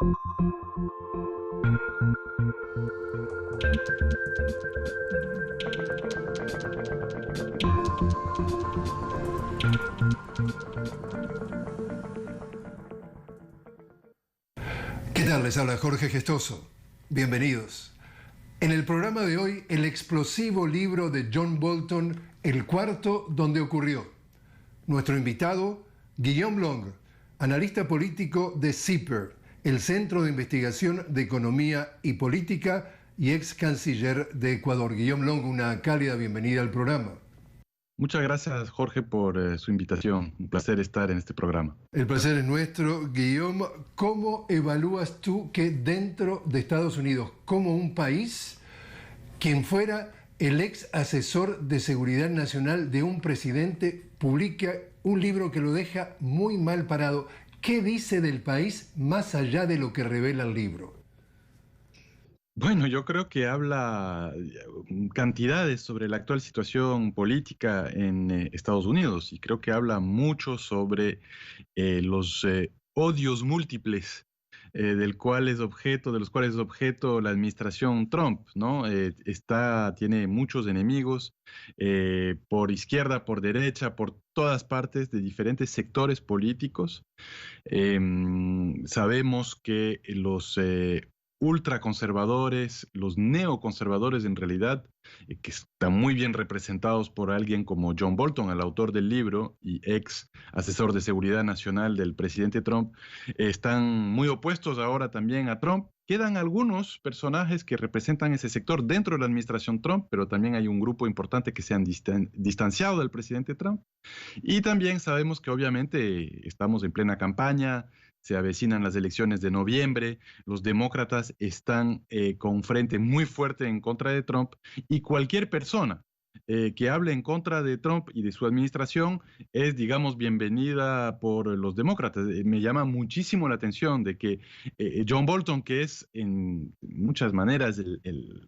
¿Qué tal? Les habla Jorge Gestoso. Bienvenidos. En el programa de hoy, el explosivo libro de John Bolton, El cuarto donde ocurrió. Nuestro invitado, Guillaume Long, analista político de CIPER, el Centro de Investigación de Economía y Política, y ex canciller de Ecuador. Guillaume Long, una cálida bienvenida al programa. Muchas gracias, Jorge, por su invitación. Un placer estar en este programa. El placer es nuestro. Guillaume, ¿cómo evalúas tú que dentro de Estados Unidos, como un país, quien fuera el ex asesor de seguridad nacional de un presidente publica un libro que lo deja muy mal parado? ¿Qué dice del país más allá de lo que revela el libro? Bueno, yo creo que habla cantidades sobre la actual situación política en Estados Unidos, y creo que habla mucho sobre los odios múltiples de los cuales es objeto la administración Trump, ¿no? Tiene muchos enemigos por izquierda, por derecha, por todas partes de diferentes sectores políticos. Sabemos que los ultraconservadores, los neoconservadores en realidad, que están muy bien representados por alguien como John Bolton, el autor del libro y ex asesor de seguridad nacional del presidente Trump, están muy opuestos ahora también a Trump. Quedan algunos personajes que representan ese sector dentro de la administración Trump, pero también hay un grupo importante que se han distanciado del presidente Trump. Y también sabemos que obviamente estamos en plena campaña, se avecinan las elecciones de noviembre, los demócratas están con un frente muy fuerte en contra de Trump, y cualquier persona que hable en contra de Trump y de su administración es, digamos, bienvenida por los demócratas. Me llama muchísimo la atención de que John Bolton, que es en muchas maneras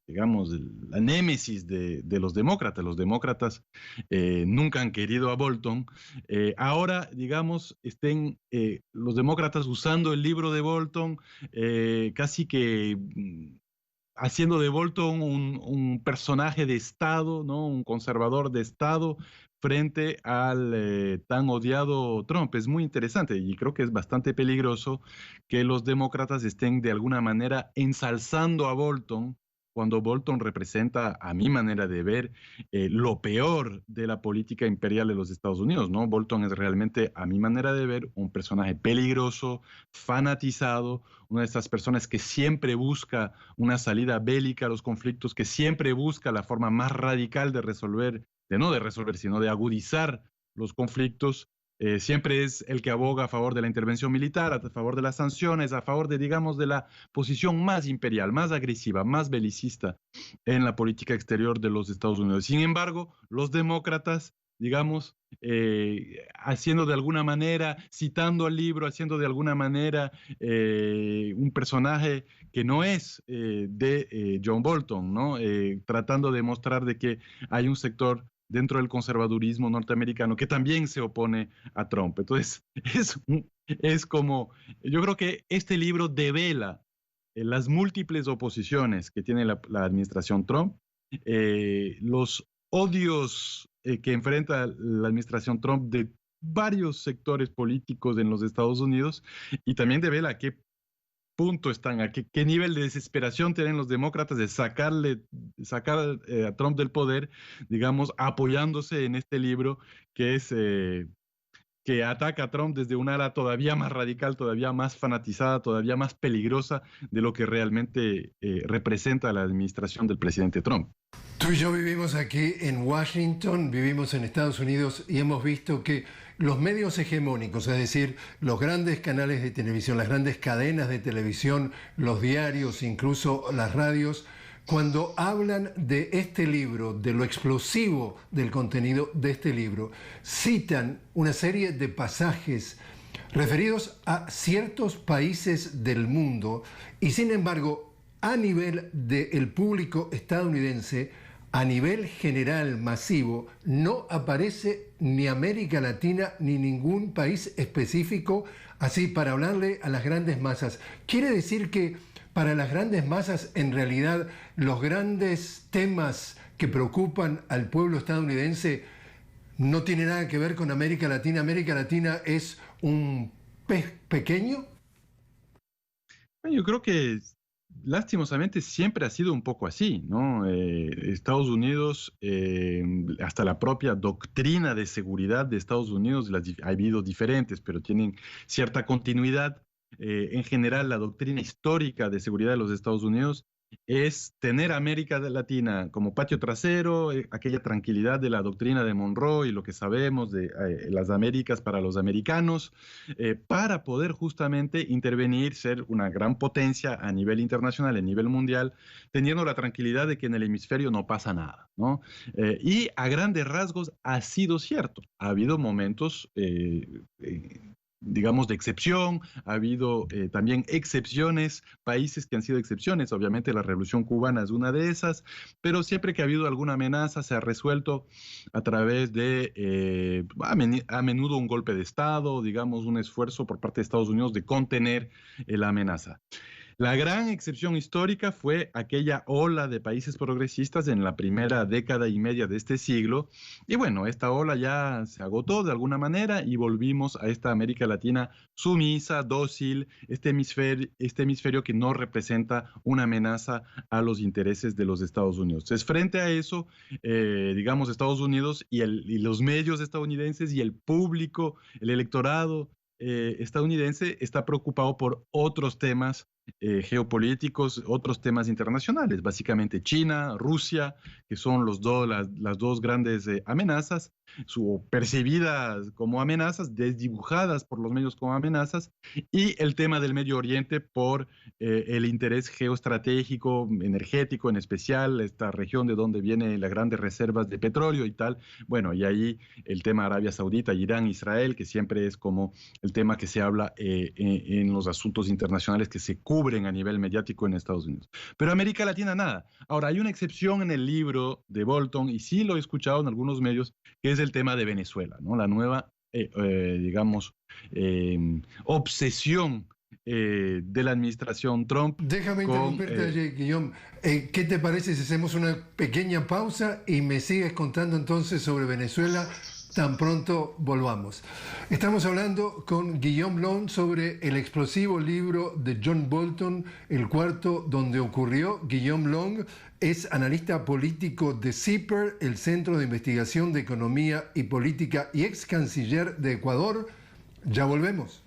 digamos, la némesis de los demócratas nunca han querido a Bolton, ahora, digamos, estén los demócratas usando el libro de Bolton casi que haciendo de Bolton un personaje de Estado, ¿no? Un conservador de Estado frente al tan odiado Trump. Es muy interesante y creo que es bastante peligroso que los demócratas estén de alguna manera ensalzando a Bolton cuando Bolton representa, a mi manera de ver, lo peor de la política imperial de los Estados Unidos, ¿no? Bolton es realmente, a mi manera de ver, un personaje peligroso, fanatizado, una de estas personas que siempre busca una salida bélica a los conflictos, que siempre busca la forma más radical de resolver, no de resolver, sino de agudizar los conflictos. Siempre es el que aboga a favor de la intervención militar, a favor de las sanciones, a favor de, digamos, de la posición más imperial, más agresiva, más belicista en la política exterior de los Estados Unidos. Sin embargo, los demócratas, digamos, haciendo de alguna manera, citando al libro, haciendo de alguna manera un personaje que no es de John Bolton, ¿no? Tratando de mostrar de que hay un sector dentro del conservadurismo norteamericano que también se opone a Trump. Entonces, es como, yo creo que este libro devela las múltiples oposiciones que tiene la administración Trump, los odios que enfrenta la administración Trump de varios sectores políticos en los Estados Unidos, y también devela qué punto están, a qué nivel de desesperación tienen los demócratas de sacar a Trump del poder, digamos, apoyándose en este libro que es que ataca a Trump desde un ala todavía más radical, todavía más fanatizada, todavía más peligrosa de lo que realmente representa la administración del presidente Trump. Tú y yo vivimos aquí en Washington, vivimos en Estados Unidos y hemos visto que los medios hegemónicos, es decir, los grandes canales de televisión, las grandes cadenas de televisión, los diarios, incluso las radios, cuando hablan de este libro, de lo explosivo del contenido de este libro, citan una serie de pasajes referidos a ciertos países del mundo y, sin embargo, a nivel del público estadounidense, a nivel general, masivo, no aparece ni América Latina ni ningún país específico así para hablarle a las grandes masas. ¿Quiere decir que para las grandes masas, en realidad, los grandes temas que preocupan al pueblo estadounidense no tienen nada que ver con América Latina? ¿América Latina es un pez pequeño? Yo creo que lastimosamente siempre ha sido un poco así, ¿no? Estados Unidos, hasta la propia doctrina de seguridad de Estados Unidos, ha habido diferentes, pero tienen cierta continuidad. En general, la doctrina histórica de seguridad de los Estados Unidos es tener a América Latina como patio trasero, aquella tranquilidad de la doctrina de Monroe y lo que sabemos de las Américas para los americanos, para poder justamente intervenir, ser una gran potencia a nivel internacional, a nivel mundial, teniendo la tranquilidad de que en el hemisferio no pasa nada, ¿no? Y a grandes rasgos ha sido cierto. Ha habido momentos digamos, de excepción, ha habido también excepciones, países que han sido excepciones, obviamente la Revolución Cubana es una de esas, pero siempre que ha habido alguna amenaza se ha resuelto a través de, a menudo un golpe de Estado, digamos, un esfuerzo por parte de Estados Unidos de contener la amenaza. La gran excepción histórica fue aquella ola de países progresistas en la primera década y media de este siglo. Y bueno, esta ola ya se agotó de alguna manera y volvimos a esta América Latina sumisa, dócil, este hemisferio que no representa una amenaza a los intereses de los Estados Unidos. Entonces, frente a eso, digamos, Estados Unidos y los medios estadounidenses y el público, el electorado estadounidense está preocupado por otros temas geopolíticos, otros temas internacionales, básicamente China, Rusia, que son las dos grandes amenazas, percibidas como amenazas, desdibujadas por los medios como amenazas, y el tema del Medio Oriente por el interés geoestratégico, energético en especial, esta región de donde vienen las grandes reservas de petróleo y tal. Bueno, y ahí el tema Arabia Saudita, Irán, Israel, que siempre es como el tema que se habla en los asuntos internacionales que se cubren a nivel mediático en Estados Unidos. Pero América Latina nada. Ahora, hay una excepción en el libro de Bolton, y sí lo he escuchado en algunos medios, que es el tema de Venezuela, ¿no? La nueva, digamos, obsesión de la administración Trump. Déjame interrumpirte allí, Guillaume. ¿Qué te parece si hacemos una pequeña pausa y me sigues contando entonces sobre Venezuela tan pronto volvamos? Estamos hablando con Guillaume Long sobre el explosivo libro de John Bolton, El cuarto donde ocurrió. Guillaume Long es analista político de CIPER, el Centro de Investigación de Economía y Política, y ex canciller de Ecuador. Ya volvemos.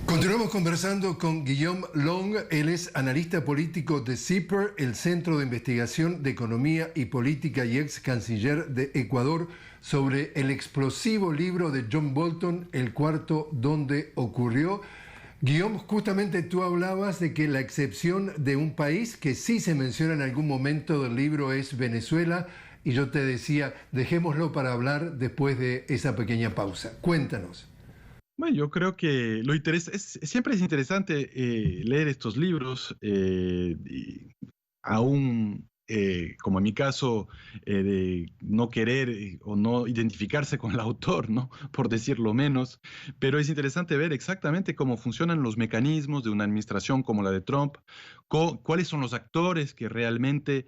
Continuamos conversando con Guillaume Long. Él es analista político de CIPER, el Centro de Investigación de Economía y Política, y ex canciller de Ecuador, sobre el explosivo libro de John Bolton, El cuarto donde ocurrió. Guillaume, justamente tú hablabas de que la excepción de un país que sí se menciona en algún momento del libro es Venezuela, y yo te decía, dejémoslo para hablar después de esa pequeña pausa. Cuéntanos. Bueno, yo creo que siempre es interesante leer estos libros, aún como en mi caso, de no querer o no identificarse con el autor, ¿no? Por decirlo menos, pero es interesante ver exactamente cómo funcionan los mecanismos de una administración como la de Trump, cuáles son los actores que realmente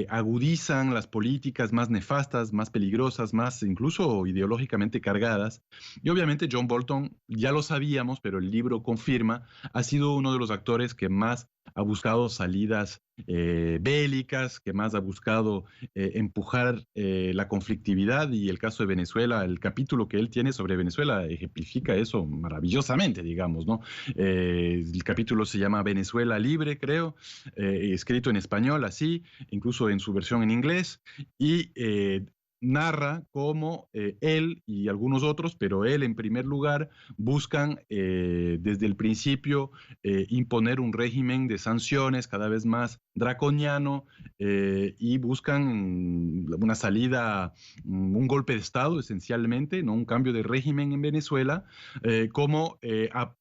agudizan las políticas más nefastas, más peligrosas, más incluso ideológicamente cargadas. Y obviamente John Bolton, ya lo sabíamos, pero el libro confirma, ha sido uno de los actores que más ha buscado salidas bélicas, que más ha buscado empujar la conflictividad, y el caso de Venezuela, el capítulo que él tiene sobre Venezuela ejemplifica eso maravillosamente, digamos, ¿no? El capítulo se llama Venezuela Libre, creo, escrito en español así, incluso en su versión en inglés, y narra cómo él y algunos otros, pero él en primer lugar, buscan desde el principio imponer un régimen de sanciones cada vez más draconiano y buscan una salida, golpe de Estado esencialmente, ¿no? Un cambio de régimen en Venezuela, como a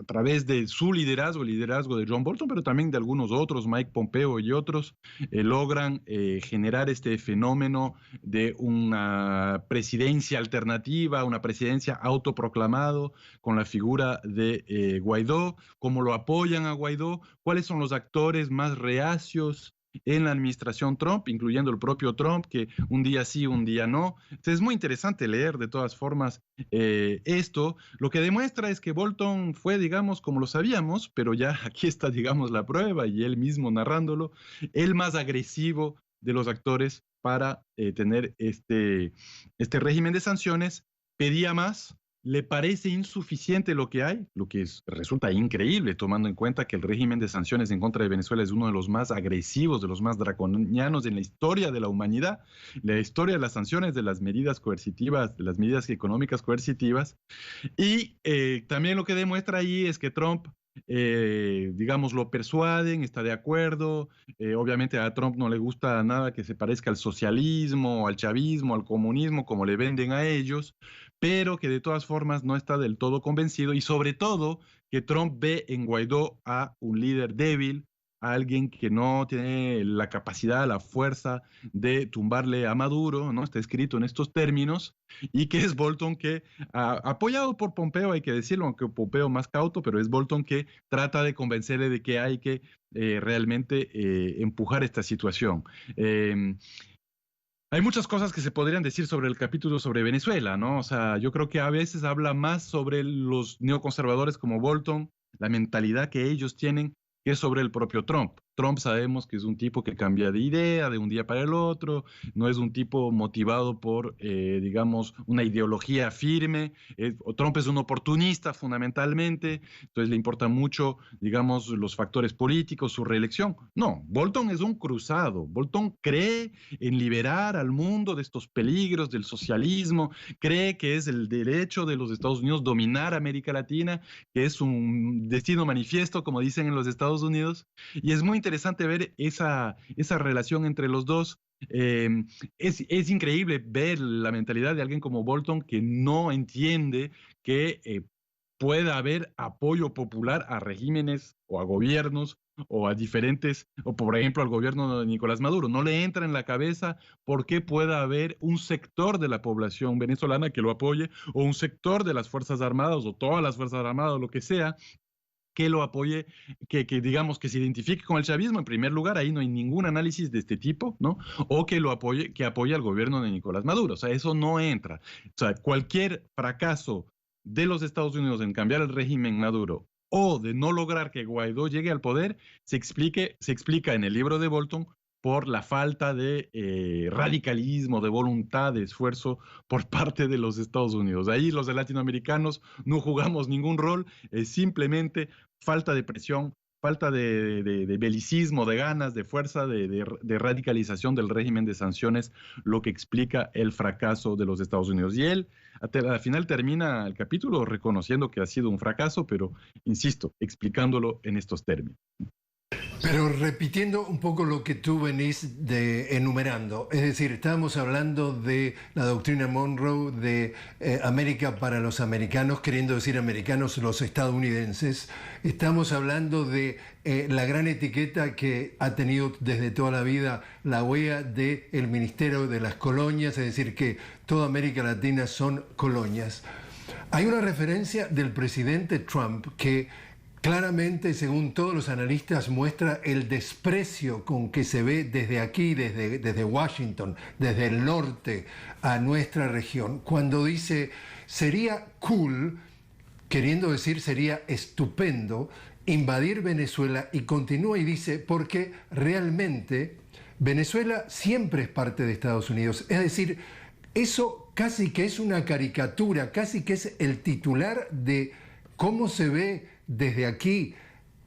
través de su liderazgo, el liderazgo de John Bolton, pero también de algunos otros, Mike Pompeo y otros, logran generar este fenómeno de una presidencia alternativa, una presidencia autoproclamado con la figura de Guaidó, cómo lo apoyan a Guaidó, cuáles son los actores más reacios en la administración Trump, incluyendo el propio Trump, que un día sí, un día no. Entonces es muy interesante leer de todas formas esto. Lo que demuestra es que Bolton fue, digamos, como lo sabíamos, pero ya aquí está, digamos, la prueba y él mismo narrándolo, el más agresivo de los actores para tener este régimen de sanciones. Pedía más. ¿Le parece insuficiente lo que hay? Lo que resulta increíble, tomando en cuenta que el régimen de sanciones en contra de Venezuela es uno de los más agresivos, de los más draconianos en la historia de la humanidad, la historia de las sanciones, de las medidas coercitivas, de las medidas económicas coercitivas. Y también lo que demuestra ahí es que Trump, digamos, lo persuaden, está de acuerdo. Obviamente a Trump no le gusta nada que se parezca al socialismo, al chavismo, al comunismo, como le venden a ellos, pero que de todas formas no está del todo convencido y sobre todo que Trump ve en Guaidó a un líder débil, a alguien que no tiene la capacidad, la fuerza de tumbarle a Maduro, ¿no? Está escrito en estos términos, y que es Bolton que, apoyado por Pompeo, hay que decirlo, aunque Pompeo más cauto, pero es Bolton que trata de convencerle de que hay que realmente empujar esta situación. Hay muchas cosas que se podrían decir sobre el capítulo sobre Venezuela, ¿no? O sea, yo creo que a veces habla más sobre los neoconservadores como Bolton, la mentalidad que ellos tienen, que sobre el propio Trump. Trump sabemos que es un tipo que cambia de idea de un día para el otro, no es un tipo motivado por, digamos, una ideología firme. Trump es un oportunista fundamentalmente, entonces le importa mucho, digamos, los factores políticos, su reelección. No, Bolton es un cruzado. Bolton cree en liberar al mundo de estos peligros del socialismo, cree que es el derecho de los Estados Unidos dominar América Latina, que es un destino manifiesto, como dicen en los Estados Unidos, y es muy interesante ver esa relación entre los dos. Es increíble ver la mentalidad de alguien como Bolton que no entiende que pueda haber apoyo popular a regímenes o a gobiernos o a diferentes, o por ejemplo al gobierno de Nicolás Maduro. No le entra en la cabeza por qué pueda haber un sector de la población venezolana que lo apoye o un sector de las Fuerzas Armadas o todas las Fuerzas Armadas o lo que sea que lo apoye, que digamos que se identifique con el chavismo en primer lugar, ahí no hay ningún análisis de este tipo, ¿no? O que lo apoye, que apoye al gobierno de Nicolás Maduro, o sea, eso no entra. O sea, cualquier fracaso de los Estados Unidos en cambiar el régimen Maduro o de no lograr que Guaidó llegue al poder, se explica en el libro de Bolton por la falta de radicalismo, de voluntad, de esfuerzo por parte de los Estados Unidos. Ahí los latinoamericanos no jugamos ningún rol, es simplemente falta de presión, falta de belicismo, de ganas, de fuerza, de radicalización del régimen de sanciones, lo que explica el fracaso de los Estados Unidos. Y él, al final, termina el capítulo reconociendo que ha sido un fracaso, pero, insisto, explicándolo en estos términos. Pero repitiendo un poco lo que tú venís enumerando, es decir, estábamos hablando de la doctrina Monroe de América para los americanos, queriendo decir americanos los estadounidenses. Estamos hablando de la gran etiqueta que ha tenido desde toda la vida la OEA del Ministerio de las Colonias, es decir, que toda América Latina son colonias. Hay una referencia del presidente Trump que claramente, según todos los analistas, muestra el desprecio con que se ve desde aquí, desde Washington, desde el norte a nuestra región, cuando dice sería cool, queriendo decir sería estupendo, invadir Venezuela, y continúa y dice porque realmente Venezuela siempre es parte de Estados Unidos. Es decir, eso casi que es una caricatura, casi que es el titular de cómo se ve desde aquí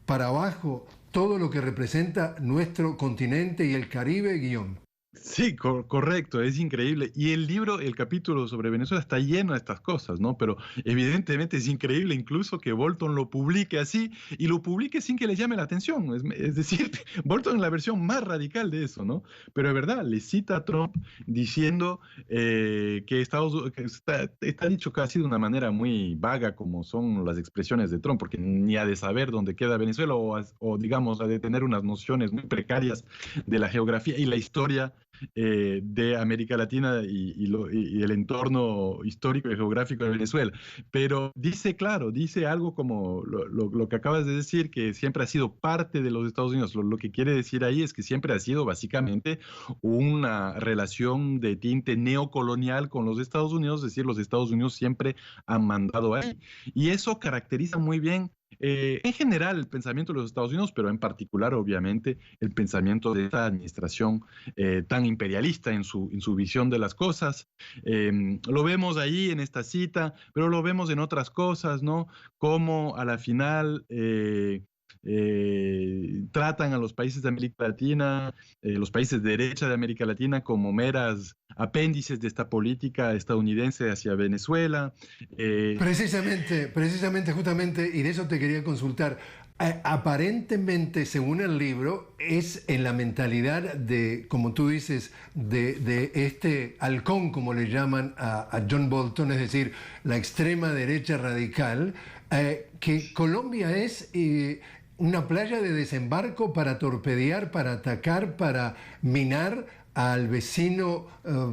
para abajo todo lo que representa nuestro continente y el Caribe, Guillaume. Sí, correcto, es increíble. Y el libro, el capítulo sobre Venezuela está lleno de estas cosas, ¿no? Pero evidentemente es increíble incluso que Bolton lo publique así y lo publique sin que le llame la atención. Es decir, Bolton es la versión más radical de eso, ¿no? Pero es verdad, le cita a Trump diciendo que que está dicho casi de una manera muy vaga como son las expresiones de Trump, porque ni ha de saber dónde queda Venezuela o digamos, ha de tener unas nociones muy precarias de la geografía y la historia de América Latina y el entorno histórico y geográfico de Venezuela. Pero dice, claro, dice algo como lo que acabas de decir, que siempre ha sido parte de los Estados Unidos. Lo que quiere decir ahí es que siempre ha sido básicamente una relación de tinte neocolonial con los Estados Unidos, es decir, los Estados Unidos siempre han mandado ahí. Y eso caracteriza muy bien en general el pensamiento de los Estados Unidos, pero en particular, obviamente, el pensamiento de esta administración tan imperialista en su visión de las cosas. Lo vemos ahí en esta cita, pero lo vemos en otras cosas, ¿no? Como a la final tratan a los países de América Latina, los países de derecha de América Latina como meras apéndices de esta política estadounidense hacia Venezuela. Precisamente, justamente, y de eso te quería consultar. Aparentemente, según el libro, es en la mentalidad de, como tú dices, de este halcón, como le llaman a John Bolton, es decir, la extrema derecha radical, que Colombia es una playa de desembarco para torpedear, para atacar, para minar al vecino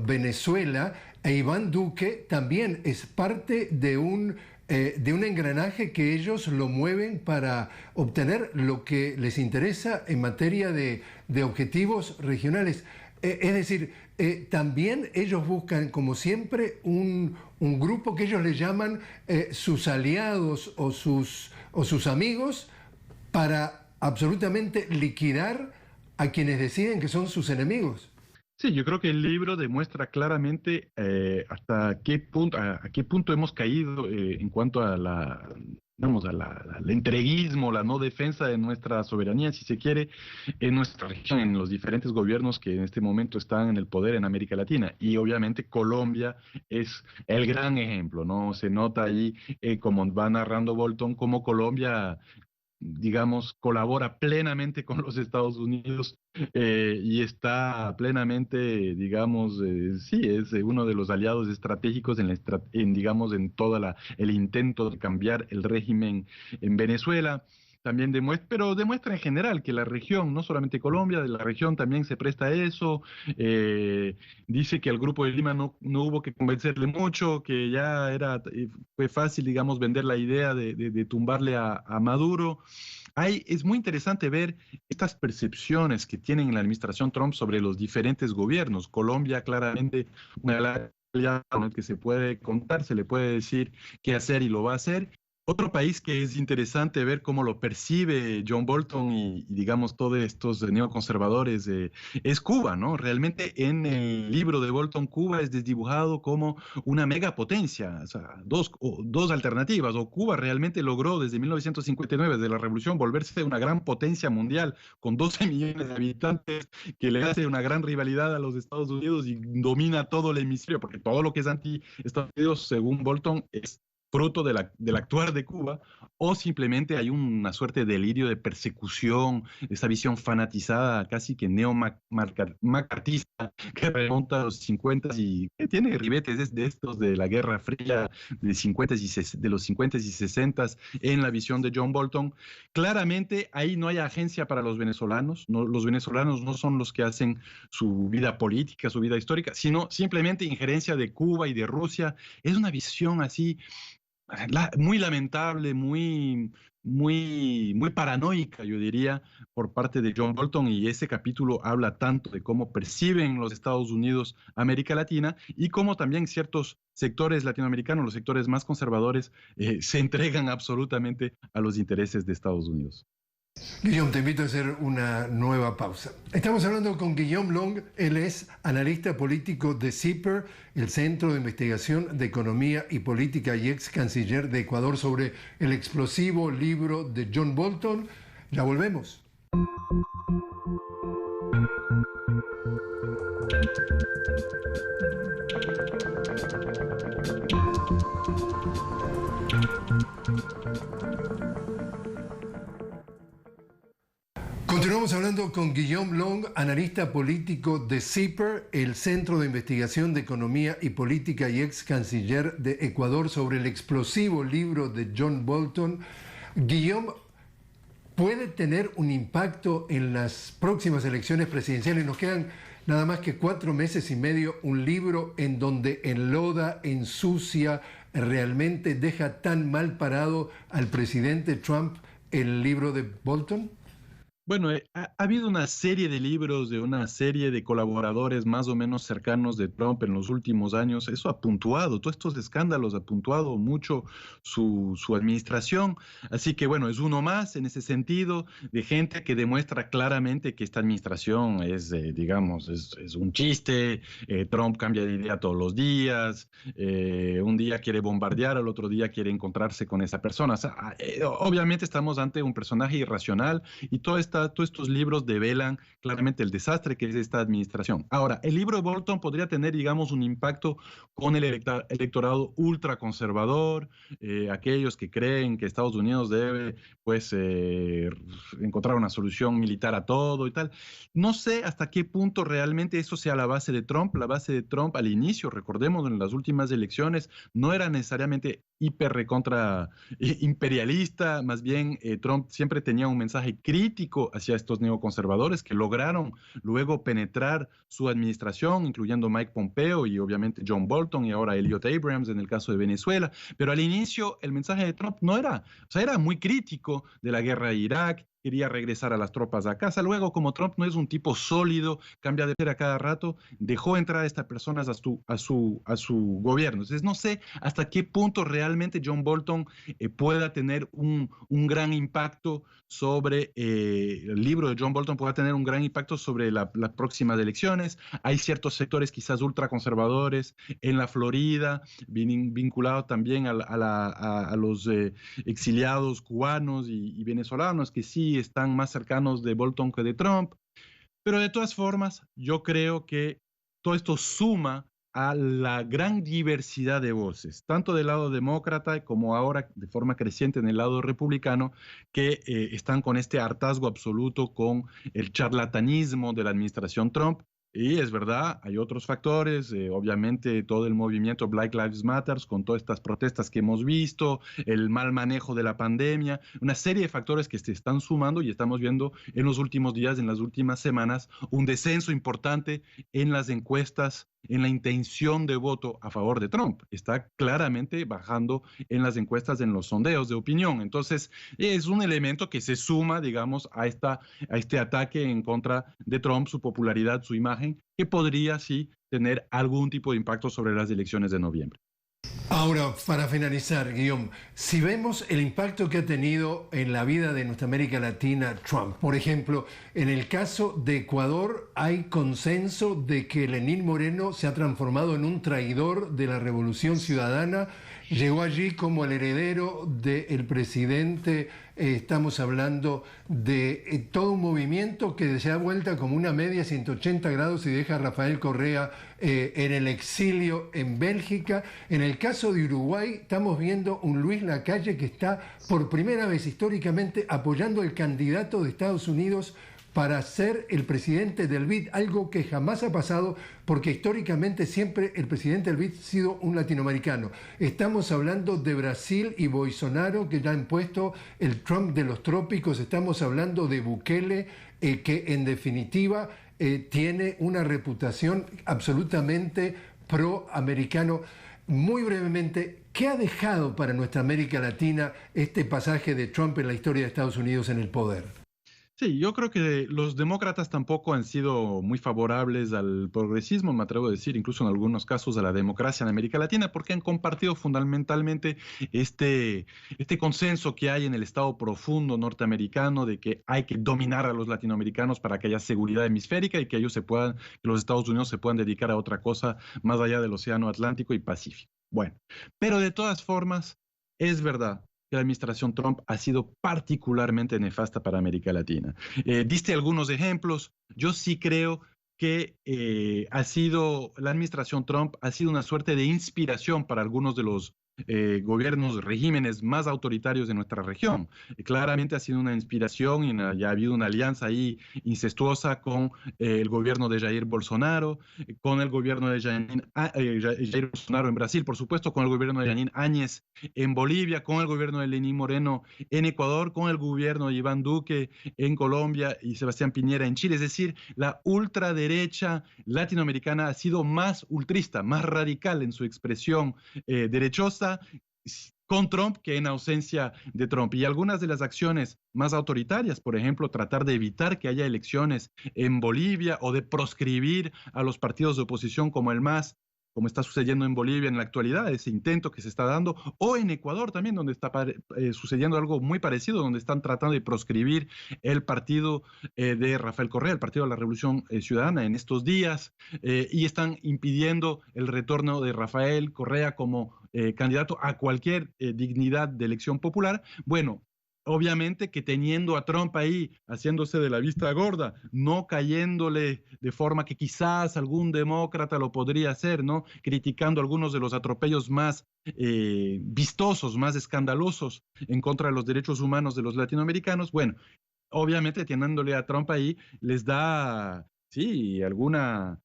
Venezuela, e Iván Duque también es parte de un engranaje que ellos lo mueven para obtener lo que les interesa en materia de objetivos regionales. Es decir, también ellos buscan, como siempre, un grupo que ellos le llaman sus aliados o sus amigos para absolutamente liquidar a quienes deciden que son sus enemigos. Sí, yo creo que el libro demuestra claramente hasta qué punto, a qué punto hemos caído en cuanto a digamos, al entreguismo, la no defensa de nuestra soberanía, si se quiere, en nuestra región, en los diferentes gobiernos que en este momento están en el poder en América Latina. Y obviamente Colombia es el gran ejemplo, ¿no? Se nota ahí, como va narrando Bolton, cómo Colombia digamos, colabora plenamente con los Estados Unidos y está plenamente, digamos, sí, es uno de los aliados estratégicos digamos, en toda el intento de cambiar el régimen en Venezuela. También demuestra, pero demuestra en general que la región, no solamente Colombia, de la región también se presta a eso. Dice que al Grupo de Lima no hubo que convencerle mucho, que ya fue fácil, digamos, vender la idea de tumbarle a Maduro. Es muy interesante ver estas percepciones que tienen en la administración Trump sobre los diferentes gobiernos. Colombia, claramente, una aliada con el que se puede contar, se le puede decir qué hacer y lo va a hacer. Otro país que es interesante ver cómo lo percibe John Bolton digamos, todos estos neoconservadores es Cuba, ¿no? Realmente en el libro de Bolton, Cuba es desdibujado como una megapotencia, o sea, dos alternativas. O Cuba realmente logró desde 1959, desde la revolución, volverse una gran potencia mundial con 12 millones de habitantes, que le hace una gran rivalidad a los Estados Unidos y domina todo el hemisferio, porque todo lo que es anti-Estados Unidos, según Bolton, es fruto del actuar de Cuba, o simplemente hay una suerte de delirio de persecución, esa visión fanatizada, casi que neo-macartista, que remonta a los 50 y que tiene ribetes de estos de la Guerra Fría de los 50 y 60 en la visión de John Bolton. Claramente ahí no hay agencia para los venezolanos, no, los venezolanos no son los que hacen su vida política, su vida histórica, sino simplemente injerencia de Cuba y de Rusia. Es una visión así muy lamentable, muy paranoica, yo diría, por parte de John Bolton, y ese capítulo habla tanto de cómo perciben los Estados Unidos América Latina y cómo también ciertos sectores latinoamericanos, los sectores más conservadores, se entregan absolutamente a los intereses de Estados Unidos. Guillaume, te invito a hacer una nueva pausa. Estamos hablando con Guillaume Long, él es analista político de CIPER, el Centro de Investigación de Economía y Política, y ex canciller de Ecuador, sobre el explosivo libro de John Bolton. Ya volvemos. Continuamos hablando con Guillaume Long, analista político de CIPER, el Centro de Investigación de Economía y Política y ex canciller de Ecuador, sobre el explosivo libro de John Bolton. Guillaume, ¿puede tener un impacto en las próximas elecciones presidenciales? Nos quedan nada más que 4 meses y medio, un libro en donde enloda, ensucia, realmente deja tan mal parado al presidente Trump, el libro de Bolton. Bueno, ha habido una serie de libros de una serie de colaboradores más o menos cercanos de Trump en los últimos años. Eso ha puntuado, todos estos escándalos ha puntuado mucho su administración. Así que bueno, es uno más en ese sentido de gente que demuestra claramente que esta administración es, digamos, es un chiste. Trump cambia de idea todos los días. Un día quiere bombardear, al otro día quiere encontrarse con esa persona. O sea, obviamente estamos ante un personaje irracional y todos estos libros develan claramente el desastre que es esta administración. Ahora, el libro de Bolton podría tener, digamos, un impacto con el electorado ultraconservador, aquellos que creen que Estados Unidos debe, pues, encontrar una solución militar a todo y tal. No sé hasta qué punto realmente eso sea la base de Trump. La base de Trump al inicio, recordemos, en las últimas elecciones, no era necesariamente hiper recontra imperialista, más bien Trump siempre tenía un mensaje crítico hacia estos neoconservadores que lograron luego penetrar su administración, incluyendo Mike Pompeo y obviamente John Bolton y ahora Elliot Abrams en el caso de Venezuela. Pero al inicio el mensaje de Trump no era, o sea, era muy crítico de la guerra de Irak, quería regresar a las tropas a casa. Luego, como Trump no es un tipo sólido, cambia de ser a cada rato, dejó entrar a estas personas a su gobierno. Entonces, no sé hasta qué punto realmente John Bolton pueda tener un gran impacto sobre, el libro de John Bolton pueda tener un gran impacto sobre las próximas elecciones. Hay ciertos sectores quizás ultraconservadores en la Florida, vinculados también a los exiliados cubanos y venezolanos que sí están más cercanos de Bolton que de Trump. Pero de todas formas, yo creo que todo esto suma a la gran diversidad de voces, tanto del lado demócrata como ahora de forma creciente en el lado republicano, que están con este hartazgo absoluto con el charlatanismo de la administración Trump. Y es verdad, hay otros factores, obviamente todo el movimiento Black Lives Matter, con todas estas protestas que hemos visto, el mal manejo de la pandemia, una serie de factores que se están sumando y estamos viendo en los últimos días, en las últimas semanas, un descenso importante en las encuestas, en la intención de voto a favor de Trump. Está claramente bajando en las encuestas, en los sondeos de opinión. Entonces, es un elemento que se suma, digamos, a este ataque en contra de Trump, su popularidad, su imagen, que podría sí tener algún tipo de impacto sobre las elecciones de noviembre. Ahora, para finalizar, Guillaume, si vemos el impacto que ha tenido en la vida de nuestra América Latina Trump, por ejemplo, en el caso de Ecuador hay consenso de que Lenín Moreno se ha transformado en un traidor de la Revolución Ciudadana, llegó allí como el heredero del presidente. Estamos hablando de todo un movimiento que se da vuelta como una media 180 grados y deja a Rafael Correa en el exilio en Bélgica. En el caso de Uruguay estamos viendo un Luis Lacalle que está por primera vez históricamente apoyando al candidato de Estados Unidos para ser el presidente del BID, algo que jamás ha pasado porque históricamente siempre el presidente del BID ha sido un latinoamericano. Estamos hablando de Brasil y Bolsonaro, que ya han puesto el Trump de los trópicos. Estamos hablando de Bukele, que en definitiva tiene una reputación absolutamente pro-americano. Muy brevemente, ¿qué ha dejado para nuestra América Latina este pasaje de Trump en la historia de Estados Unidos en el poder? Sí, yo creo que los demócratas tampoco han sido muy favorables al progresismo, me atrevo a decir, incluso en algunos casos a la democracia en América Latina, porque han compartido fundamentalmente este consenso que hay en el Estado profundo norteamericano de que hay que dominar a los latinoamericanos para que haya seguridad hemisférica y que que los Estados Unidos se puedan dedicar a otra cosa más allá del Océano Atlántico y Pacífico. Bueno, pero de todas formas, es verdad que la administración Trump ha sido particularmente nefasta para América Latina. Diste algunos ejemplos. Yo sí creo que la administración Trump ha sido una suerte de inspiración para algunos de los gobiernos, regímenes más autoritarios de nuestra región. Claramente ha sido una inspiración y ya ha habido una alianza ahí incestuosa con el gobierno de Jair Bolsonaro, con el gobierno de Jair Bolsonaro en Brasil, por supuesto, con el gobierno de Yanín Áñez en Bolivia, con el gobierno de Lenín Moreno en Ecuador, con el gobierno de Iván Duque en Colombia y Sebastián Piñera en Chile. Es decir, la ultraderecha latinoamericana ha sido más ultrista, más radical en su expresión derechosa con Trump que en ausencia de Trump. Y algunas de las acciones más autoritarias, por ejemplo, tratar de evitar que haya elecciones en Bolivia o de proscribir a los partidos de oposición como el MAS, como está sucediendo en Bolivia en la actualidad, ese intento que se está dando, o en Ecuador también, donde está sucediendo algo muy parecido, donde están tratando de proscribir el partido de Rafael Correa, el Partido de la Revolución Ciudadana en estos días, y están impidiendo el retorno de Rafael Correa como candidato a cualquier dignidad de elección popular. Bueno, obviamente que teniendo a Trump ahí haciéndose de la vista gorda, no cayéndole de forma que quizás algún demócrata lo podría hacer, ¿no? Criticando algunos de los atropellos más vistosos, más escandalosos en contra de los derechos humanos de los latinoamericanos. Bueno, obviamente teniéndole a Trump ahí les da, sí, alguna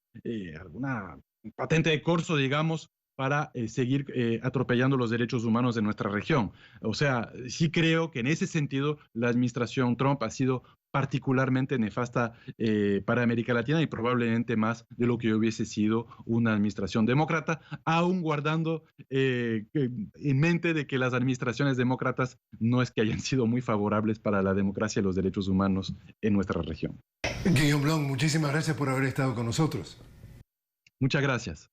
patente de corso, digamos, para seguir atropellando los derechos humanos de nuestra región. O sea, sí creo que en ese sentido la administración Trump ha sido particularmente nefasta para América Latina y probablemente más de lo que hubiese sido una administración demócrata, aún guardando en mente de que las administraciones demócratas no es que hayan sido muy favorables para la democracia y los derechos humanos en nuestra región. Guillaume Blanc, muchísimas gracias por haber estado con nosotros. Muchas gracias.